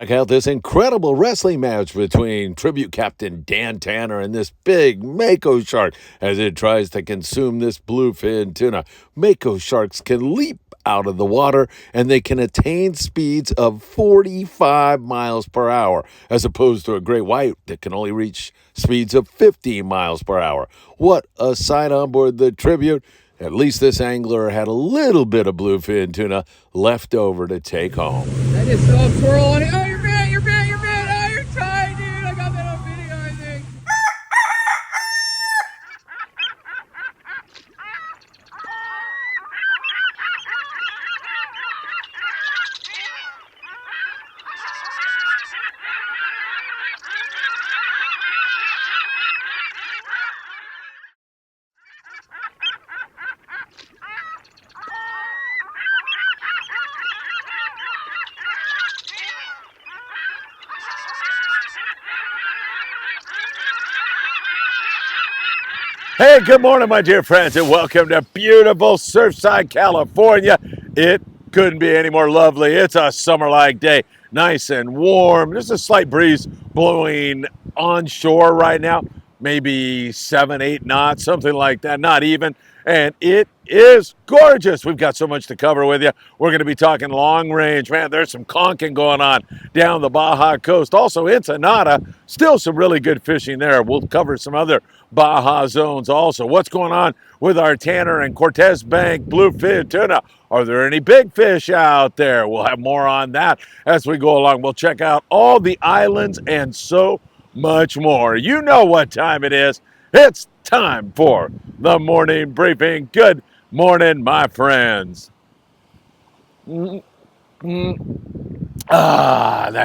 Check out this incredible wrestling match between tribute captain Dan Tanner and this big Mako shark as it tries to consume this bluefin tuna. Mako sharks can leap out of the water and they can attain speeds of 45 miles per hour as opposed to a great white that can only reach speeds of 50 miles per hour. What a sight on board the tribute. At least this angler had a little bit of bluefin tuna left over to take home. I just saw a swirl on it. Oh, you're bit, you're bit, you're bit. Oh, you're trying, dude. I got that on video, I think. Hey, good morning, my dear friends, and welcome to beautiful Surfside, California. It couldn't be any more lovely. It's a summer-like day, nice and warm. There's a slight breeze blowing onshore right now, maybe 7, 8 knots, something like that, not even. And it is gorgeous. We've got so much to cover with you. We're going to be talking long range. Man, there's some conking going on down the Baja coast. Also, Ensenada, still some really good fishing there. We'll cover some other Baja zones also. What's going on with our Tanner and Cortez Bank bluefin tuna? Are there any big fish out there? We'll have more on that as we go along. We'll check out all the islands and so much more. You know what time it is. It's time for the morning briefing. Good morning, my friends. That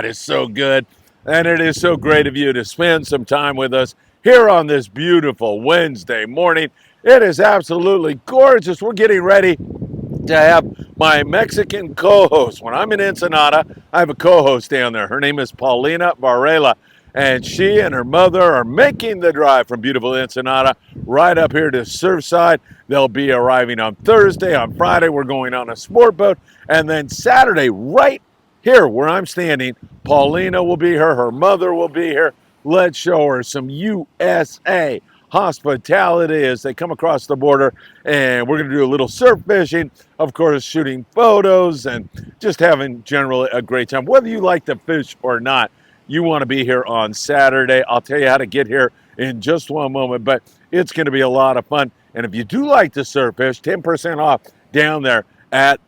is so good. And it is so great of you to spend some time with us here on this beautiful Wednesday morning. It is absolutely gorgeous. We're getting ready to have my Mexican co-host. When I'm in Ensenada, I have a co-host down there. Her name is Paulina Varela. And she and her mother are making the drive from beautiful Ensenada right up here to Surfside. They'll be arriving on Thursday. On Friday, we're going on a sport boat. And then Saturday, right here where I'm standing, Paulina will be here. Her mother will be here. Let's show her some USA hospitality as they come across the border. And we're going to do a little surf fishing, of course, shooting photos and just having generally a great time. Whether you like to fish or not, you want to be here on Saturday. I'll tell you how to get here in just one moment, but it's going to be a lot of fun. And if you do like to surf fish, 10% off down there at,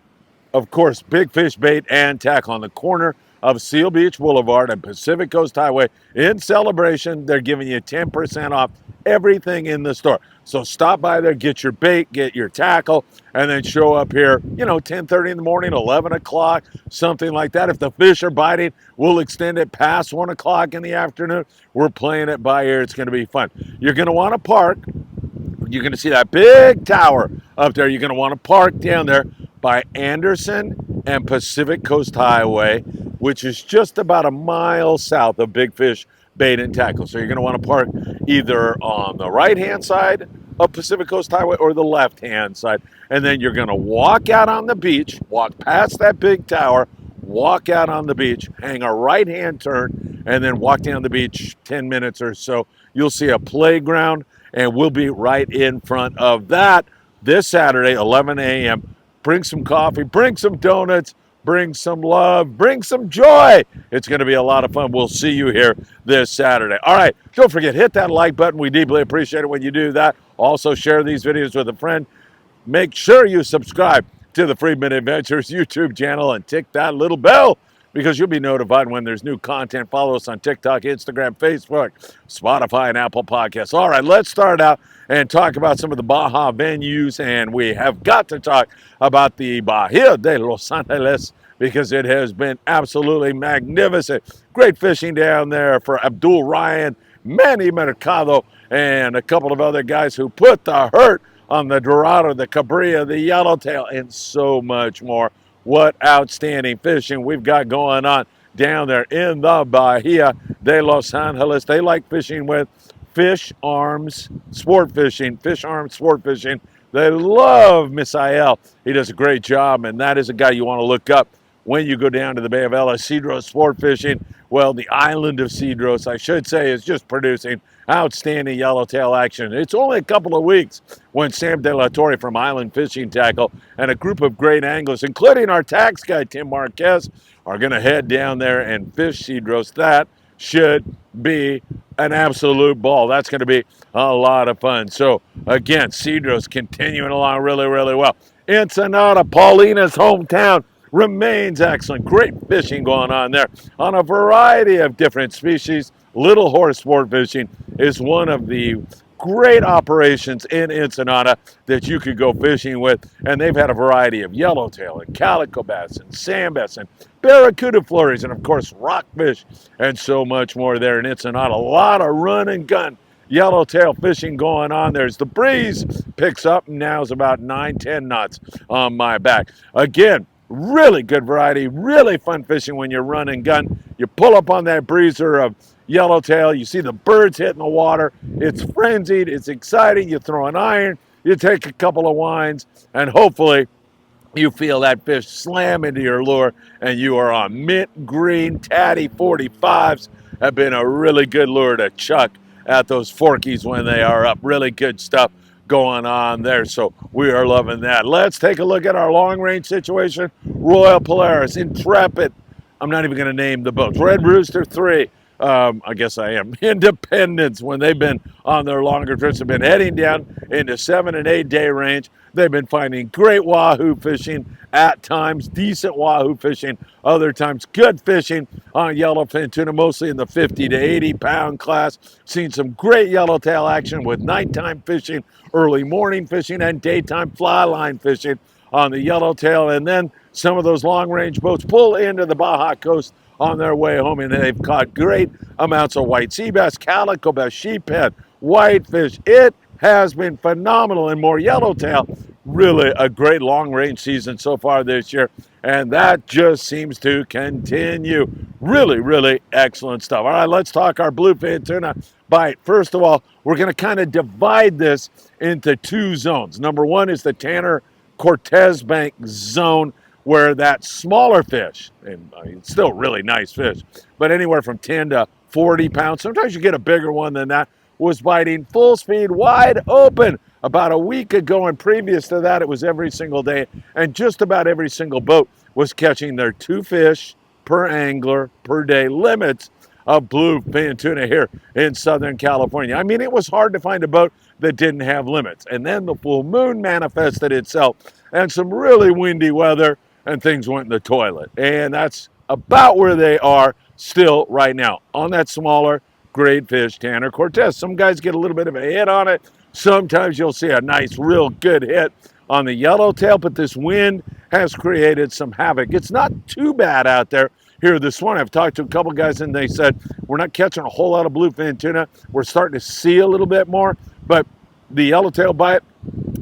of course, Big Fish Bait and Tackle on the corner of Seal Beach Boulevard and Pacific Coast Highway. In celebration, they're giving you 10% off everything in the store. So stop by there, get your bait, get your tackle, and then show up here, 10:30 in the morning, 11 o'clock, something like that. If the fish are biting, we'll extend it past 1 o'clock in the afternoon. We're playing it by ear. It's going to be fun. You're going to want to park. You're going to see that big tower up there. You're going to want to park down there by Anderson and Pacific Coast Highway, which is just about a mile south of Big Fish Bait and Tackle. So you're going to want to park either on the right-hand side of Pacific Coast Highway or the left-hand side. And then you're going to walk out on the beach, walk past that big tower, walk out on the beach, hang a right-hand turn, and then walk down the beach 10 minutes or so. You'll see a playground, and we'll be right in front of that this Saturday, 11 a.m. Bring some coffee, bring some donuts, bring some love, bring some joy. It's going to be a lot of fun. We'll see you here this Saturday. All right, don't forget, hit that like button. We deeply appreciate it when you do that. Also, share these videos with a friend. Make sure you subscribe to the Friedman Adventures YouTube channel and tick that little bell because you'll be notified when there's new content. Follow us on TikTok, Instagram, Facebook, Spotify, and Apple Podcasts. All right, let's start out and talk about some of the Baja venues, and we have got to talk about the Bahia de Los Angeles because it has been absolutely magnificent. Great fishing down there for Abdul Ryan, Manny Mercado, and a couple of other guys who put the hurt on the Dorado, the Cabrilla, the Yellowtail, and so much more. What outstanding fishing we've got going on down there in the Bahia de Los Angeles. They like fishing with fish arms sport fishing, fish arms sport fishing. They love Misael. He does a great job, and that is a guy you want to look up when you go down to the Bay of Ella. Cedros sport fishing, well, the island of Cedros, I should say, is just producing outstanding yellowtail action. It's only a couple of weeks when Sam De La Torre from Island Fishing Tackle and a group of great anglers, including our tax guy, Tim Marquez, are going to head down there and fish Cedros. That should be an absolute ball. That's going to be a lot of fun. So, again, Cedros continuing along really, really well. Ensenada, Paulina's hometown, remains excellent. Great fishing going on there on a variety of different species. Little Horse Sport Fishing is one of the great operations in Ensenada that you could go fishing with, and they've had a variety of yellowtail and calico bass and sand bass and barracuda flurries and of course rockfish and so much more there in Ensenada. A lot of run and gun yellowtail fishing going on. There's the breeze picks up, and now is about 9-10 knots on my back. Again, really good variety, really fun fishing when you're run and gun. You pull up on that breezer of yellowtail, you see the birds hitting the water, it's frenzied, it's exciting. You throw an iron, you take a couple of winds, and hopefully you feel that fish slam into your lure, and you are on mint green tatty 45s. Have been a really good lure to chuck at those forkies when they are up. Really good stuff going on there, so we are loving that. Let's take a look at our long range situation. Royal Polaris, Intrepid, I'm not even going to name the boats. Red Rooster 3, I guess I am. Independence, when they've been on their longer trips, have been heading down into 7 and 8 day range. They've been finding great wahoo fishing at times, decent wahoo fishing, other times good fishing on yellowfin tuna, mostly in the 50 to 80 pound class. Seen some great yellowtail action with nighttime fishing, early morning fishing, and daytime fly line fishing on the yellowtail. And then some of those long range boats pull into the Baja coast on their way home, and they've caught great amounts of white sea bass, calico bass, sheephead, whitefish. It has been phenomenal, and more yellowtail. Really a great long range season so far this year, and that just seems to continue. Really, really excellent stuff. All right, let's talk our bluefin tuna bite. First of all, we're going to kind of divide this into two zones. Number one is the Tanner Cortez Bank zone, where that smaller fish, and I mean, it's still really nice fish, but anywhere from 10 to 40 pounds, sometimes you get a bigger one than that, was biting full speed, wide open about a week ago, and previous to that, it was every single day, and just about every single boat was catching their 2 fish per angler per day limits of bluefin tuna here in Southern California. I mean, it was hard to find a boat that didn't have limits, and then the full moon manifested itself, and some really windy weather, and things went in the toilet. And that's about where they are still right now, on that smaller great fish, Tanner Cortez. Some guys get a little bit of a hit on it. Sometimes you'll see a nice, real good hit on the yellowtail, but this wind has created some havoc. It's not too bad out there here this morning. I've talked to a couple guys, and they said, we're not catching a whole lot of bluefin tuna. We're starting to see a little bit more, but the yellowtail bite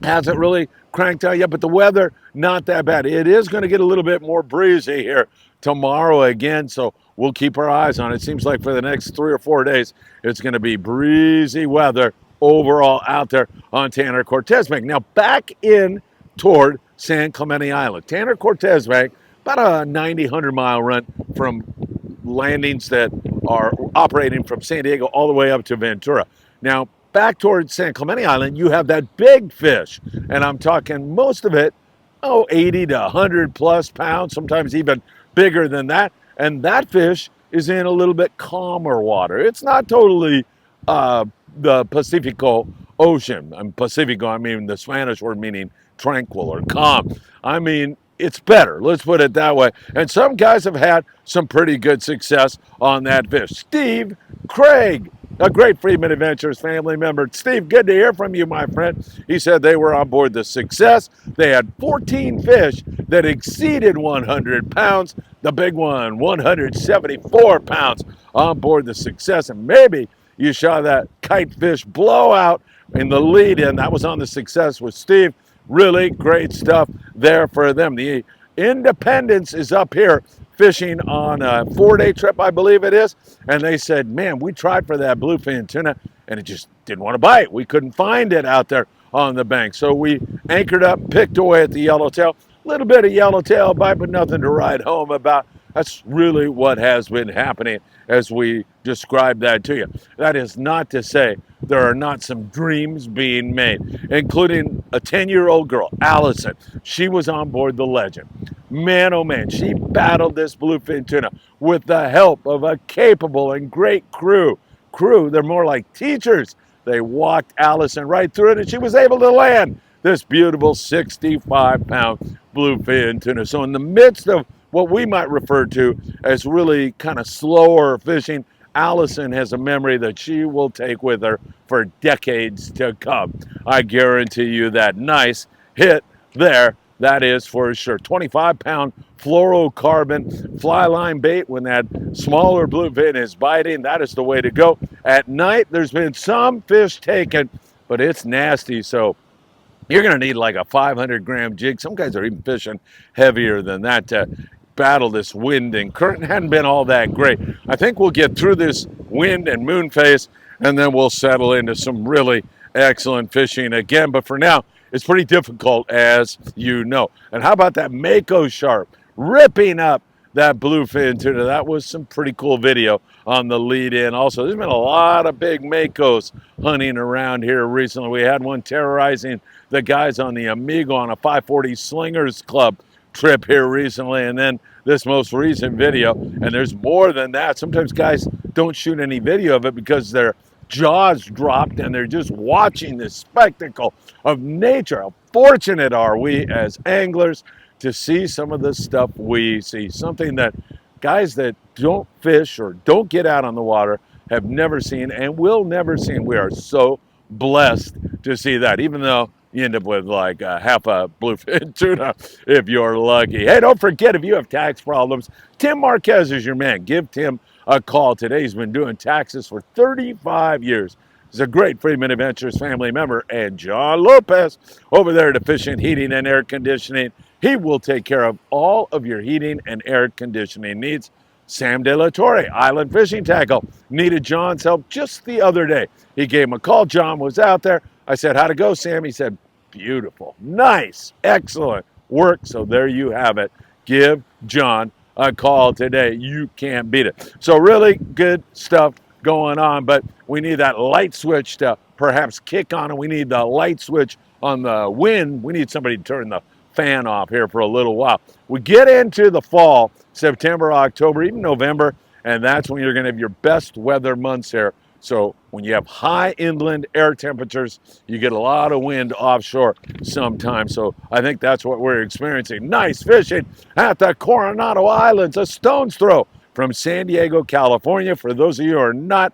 hasn't really cranked out yet, but the weather, not that bad. It is going to get a little bit more breezy here tomorrow again, so we'll keep our eyes on it. It seems like for the next 3 or 4 days, it's going to be breezy weather overall out there on Tanner Cortez Bank. Now back in toward San Clemente Island. Tanner Cortez Bank, about a 90-100 mile run from landings that are operating from San Diego all the way up to Ventura. Now back towards San Clemente Island, you have that big fish, and I'm talking most of it, 80 to 100 plus pounds, sometimes even bigger than that. And that fish is in a little bit calmer water. It's not totally the Pacifico Ocean. Pacifico, I mean the Spanish word meaning tranquil or calm. I mean, it's better, let's put it that way. And some guys have had some pretty good success on that fish. Steve Craig, a great Friedman Adventures family member. Steve, good to hear from you, my friend. He said they were on board the Success. They had 14 fish that exceeded 100 pounds. The big one, 174 pounds on board the Success. And maybe you saw that kite fish blowout in the lead-in. That was on the Success with Steve. Really great stuff there for them. The Independence is up here fishing on a 4-day trip, I believe it is. And they said, man, we tried for that bluefin tuna and it just didn't want to bite. We couldn't find it out there on the bank. So we anchored up, picked away at the yellowtail. little bit of yellowtail bite, but nothing to write home about. That's really what has been happening as we describe that to you. That is not to say there are not some dreams being made, including a 10-year-old girl, Allison. She was on board the Legend. Man, oh man, she battled this bluefin tuna with the help of a capable and great crew. They're more like teachers. They walked Allison right through it, and she was able to land this beautiful 65-pound bluefin tuna. So in the midst of what we might refer to as really kind of slower fishing, Allison has a memory that she will take with her for decades to come. I guarantee you that. Nice hit there. That is for sure. 25-pound fluorocarbon fly line bait when that smaller bluefin is biting. That is the way to go. At night, there's been some fish taken, but it's nasty. So you're going to need like a 500-gram jig. Some guys are even fishing heavier than that to battle this wind and current. Hadn't been all that great. I think we'll get through this wind and moon phase, and then we'll settle into some really excellent fishing again. But for now, it's pretty difficult, as you know. And how about that Mako sharp ripping up that bluefin tuna? That was some pretty cool video on the lead in. Also, there's been a lot of big Makos hunting around here recently. We had one terrorizing the guys on the Amigo on a 540 Slingers Club trip here recently, and then this most recent video. And there's more than that. Sometimes guys don't shoot any video of it because their jaws dropped and they're just watching this spectacle of nature. How fortunate are we as anglers to see some of the stuff we see, something that guys that don't fish or don't get out on the water have never seen and will never see. We are so blessed to see that, even though you end up with like half a bluefin tuna if you're lucky. Hey, don't forget, if you have tax problems, Tim Marquez is your man. Give Tim a call today. He's been doing taxes for 35 years. He's a great Friedman Adventures family member. And John Lopez over there at Efficient Heating and Air Conditioning. He will take care of all of your heating and air conditioning needs. Sam De La Torre, Island Fishing Tackle, needed John's help just the other day. He gave him a call. John was out there. I said, how'd it go, Sam? He said, beautiful, nice, excellent work. So there you have it. Give John a call today. You can't beat it. So really good stuff going on, but we need that light switch to perhaps kick on, and we need the light switch on the wind. We need somebody to turn the fan off here for a little while. We get into the fall, September, October, even November, and that's when you're going to have your best weather months here. So when you have high inland air temperatures, you get a lot of wind offshore sometimes. So I think that's what we're experiencing. Nice fishing at the Coronado Islands, a stone's throw from San Diego, California. For those of you who are not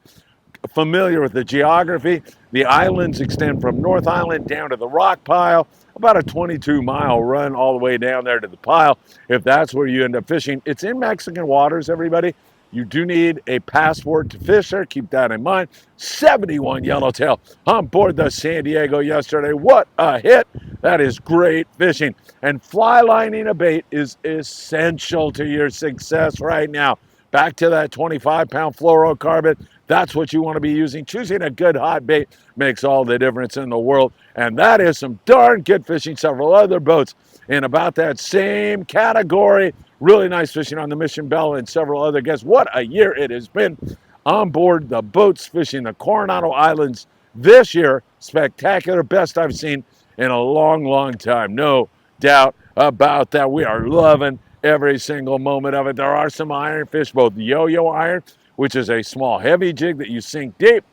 familiar with the geography, the islands extend from North Island down to the rock pile, about a 22-mile run all the way down there to the pile. If that's where you end up fishing, it's in Mexican waters, everybody. You do need a passport to fish there. Keep that in mind. 71 yellowtail on board the San Diego yesterday. What a hit. That is great fishing. And fly lining a bait is essential to your success right now. Back to that 25-pound fluorocarbon. That's what you want to be using. Choosing a good hot bait makes all the difference in the world. And that is some darn good fishing. Several other boats in about that same category. Really nice fishing on the Mission Bell and several other guests. What a year it has been on board the boats fishing the Coronado Islands this year. Spectacular, best I've seen in a long, long time. No doubt about that. We are loving every single moment of it. There are some ironfish, both yo-yo iron, which is a small heavy jig that you sink deep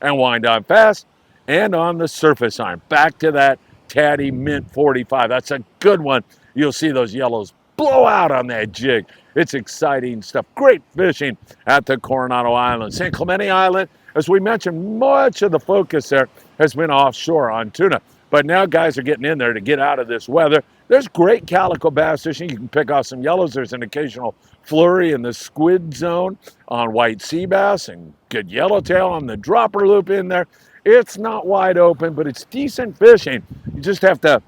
and wind on fast, and on the surface iron. Back to that Tatty Mint 45. That's a good one. You'll see those yellows blow out on that jig. It's exciting stuff. Great fishing at the Coronado Islands. San Clemente Island, as we mentioned, much of the focus there has been offshore on tuna. But now guys are getting in there to get out of this weather. There's great calico bass fishing. You can pick off some yellows. There's an occasional flurry in the squid zone on white sea bass and good yellowtail on the dropper loop in there. It's not wide open, but it's decent fishing. You just have to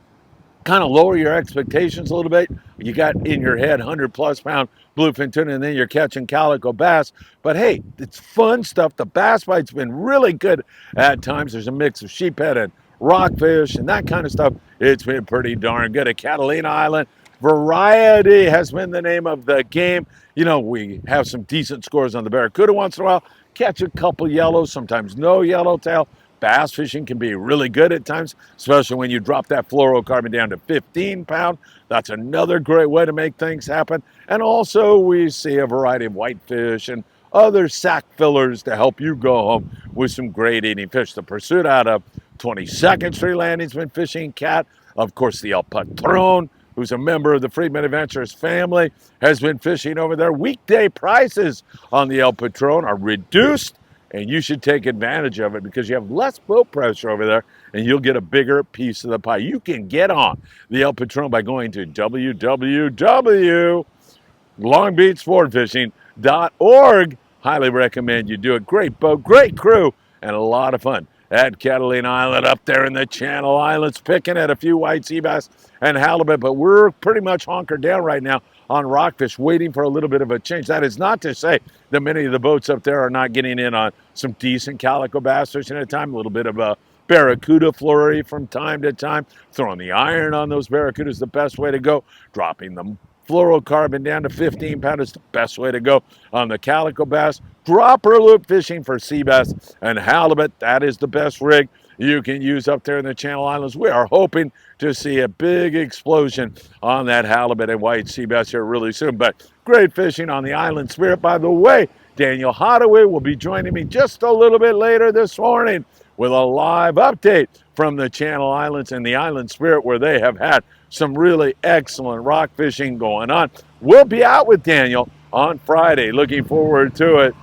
kind of lower your expectations a little bit. You got in your head 100+ pound bluefin tuna, and then you're catching calico bass. But hey, it's fun stuff. The bass bite's been really good at times. There's a mix of sheephead and rockfish and that kind of stuff. It's been pretty darn good. At Catalina Island, Variety has been the name of the game. You know, we have some decent scores on the Barracuda once in a while, catch a couple yellows, sometimes no yellowtail. Bass fishing can be really good at times, especially when you drop that fluorocarbon down to 15 pound. That's another great way to make things happen. And also we see a variety of whitefish and other sack fillers to help you go home with some great eating fish. The pursuit out of 22nd Street Landing's been fishing cat. Of course, the El Patron, who's a member of the Friedman Adventures family, has been fishing over there. Weekday prices on the El Patron are reduced, and you should take advantage of it because you have less boat pressure over there and you'll get a bigger piece of the pie. You can get on the El Patron by going to www.longbeachsportfishing.org. Highly recommend you do it. Great boat, great crew, and a lot of fun at Catalina Island up there in the Channel Islands, picking at a few white sea bass and halibut, but we're pretty much honkered down right now on rockfish, waiting for a little bit of a change. That is not to say that many of the boats up there are not getting in on some decent calico bass fishing at a time, a little bit of a barracuda flurry from time to time. Throwing the iron on those barracudas is the best way to go. Dropping the fluorocarbon down to 15 pound is the best way to go on the calico bass. Dropper loop fishing for sea bass and halibut, that is the best rig you can use up there in the Channel Islands. We are hoping to see a big explosion on that halibut and white sea bass here really soon. But great fishing on the Island Spirit. By the way, Daniel Hadaway will be joining me just a little bit later this morning with a live update from the Channel Islands and the Island Spirit, where they have had some really excellent rock fishing going on. We'll be out with Daniel on Friday. Looking forward to it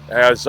as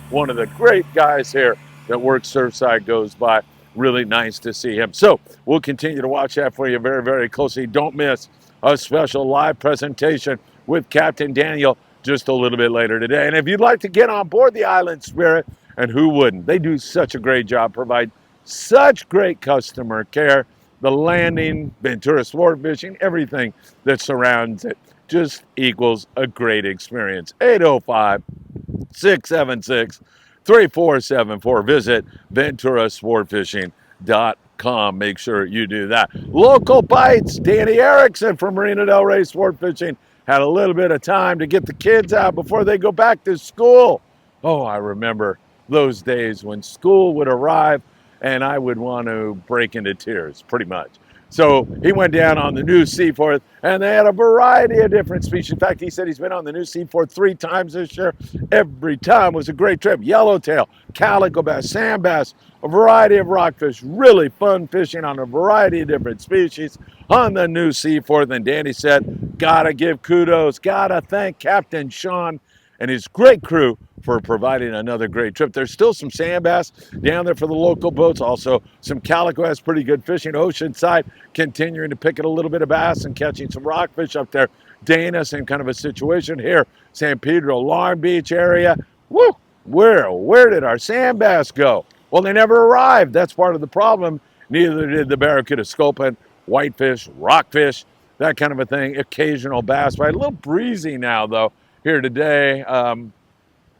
one of the great guys here that works Surfside goes by. Really nice to see him. So we'll continue to watch that for you very, very closely. Don't miss a special live presentation with Captain Daniel just a little bit later today. And if you'd like to get on board the Island Spirit, and who wouldn't? They do such a great job, provide such great customer care. The landing, Ventura Sport Fishing, everything that surrounds it just equals a great experience. 805-676-3474. Visit VenturaSportFishing.com. Make sure you do that. Local bites. Danny Erickson from Marina Del Rey Sport Fishing had a little bit of time to get the kids out before they go back to school. Oh, I remember those days when school would arrive and I would want to break into tears, pretty much. So he went down on the new Seaforth, and they had a variety of different species. In fact, he said he's been on the new Seaforth 3 times this year. Every time was a great trip. Yellowtail, calico bass, sand bass, a variety of rockfish. Really fun fishing on a variety of different species on the new Seaforth. And Danny said, gotta give kudos, gotta thank Captain Sean and his great crew for providing another great trip. There's still some sand bass down there for the local boats. Also, some calico has pretty good fishing. Oceanside continuing to pick at a little bit of bass and catching some rockfish up there. Dana, same kind of a situation here. San Pedro, Long Beach area. Woo! Where did our sand bass go? Well, they never arrived. That's part of the problem. Neither did the barracuda, sculpin, whitefish, rockfish, that kind of a thing. Occasional bass bite. A little breezy now, though, here today.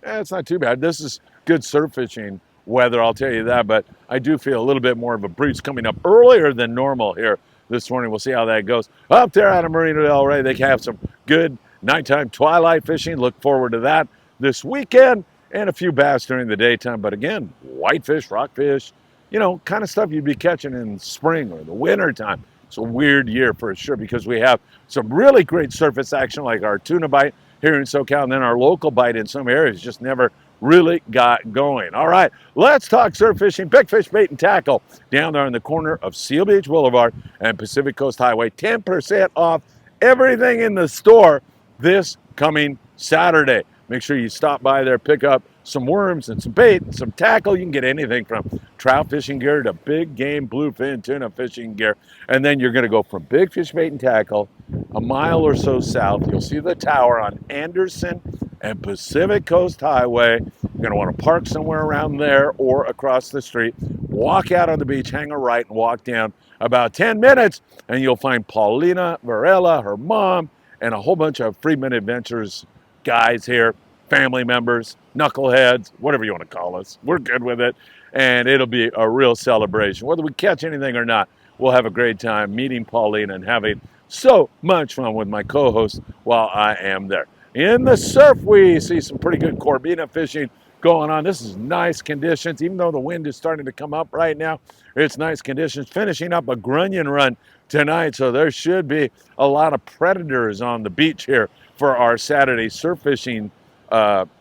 It's not too bad. This is good surf fishing weather, I'll tell you that, but I do feel a little bit more of a breeze coming up earlier than normal here this morning. We'll see how that goes. Up there out of Marina Del Rey, they have some good nighttime twilight fishing. Look forward to that this weekend, and a few bass during the daytime. But again, whitefish, rockfish, you know, kind of stuff you'd be catching in spring or the winter time. It's a weird year for sure because we have some really great surface action like our tuna bite here in SoCal, and then our local bite in some areas just never really got going. All right, let's talk surf fishing, big fish, bait, and tackle down there on the corner of Seal Beach Boulevard and Pacific Coast Highway. 10% off everything in the store this coming Saturday. Make sure you stop by there, pick up some worms and some bait and some tackle. You can get anything from trout fishing gear to big game bluefin tuna fishing gear. And then you're going to go from big fish, bait, and tackle a mile or so south. You'll see the tower on Anderson and Pacific Coast Highway. You're going to want to park somewhere around there or across the street. Walk out on the beach, hang a right, and walk down about 10 minutes, and you'll find Paulina Varela, her mom, and a whole bunch of Friedman Adventures guys here, family members, knuckleheads, whatever you want to call us. We're good with it, and it'll be a real celebration. Whether we catch anything or not, we'll have a great time meeting Paulina and having so much fun with my co-host while I am there. In the surf, we see some pretty good Corbina fishing going on. This is nice conditions, even though the wind is starting to come up right now. It's nice conditions. Finishing up a grunion run tonight, so there should be a lot of predators on the beach here for our Saturday surf fishing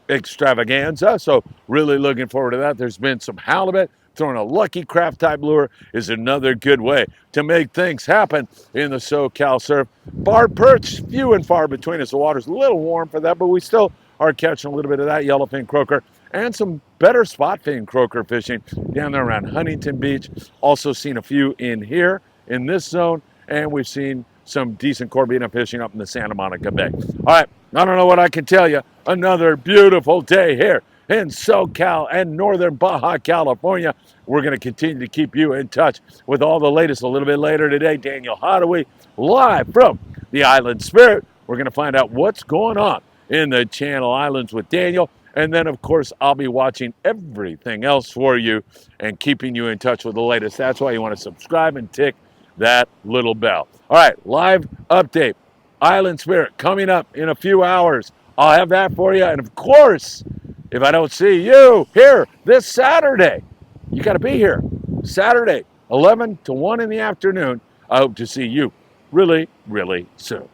extravaganza. So really looking forward to that. There's been some halibut. Throwing a lucky craft type lure is another good way to make things happen in the SoCal surf. Barred perch, few and far between us. The water's a little warm for that, but we still are catching a little bit of that yellowfin croaker and some better spot fin croaker fishing down there around Huntington Beach. Also seen a few in here in this zone, and we've seen some decent Corbina fishing up in the Santa Monica Bay. All right, I don't know what I can tell you. Another beautiful day here in SoCal and northern Baja California. We're going to continue to keep you in touch with all the latest. A little bit later today, Daniel Hadaway live from the Island Spirit. We're going to find out what's going on in the Channel Islands with Daniel. And then, of course, I'll be watching everything else for you and keeping you in touch with the latest. That's why you want to subscribe and tick that little bell. All right, live update. Island Spirit coming up in a few hours. I'll have that for you. And, of course, if I don't see you here this Saturday, you got to be here. Saturday, 11 to 1 in the afternoon. I hope to see you really, really soon.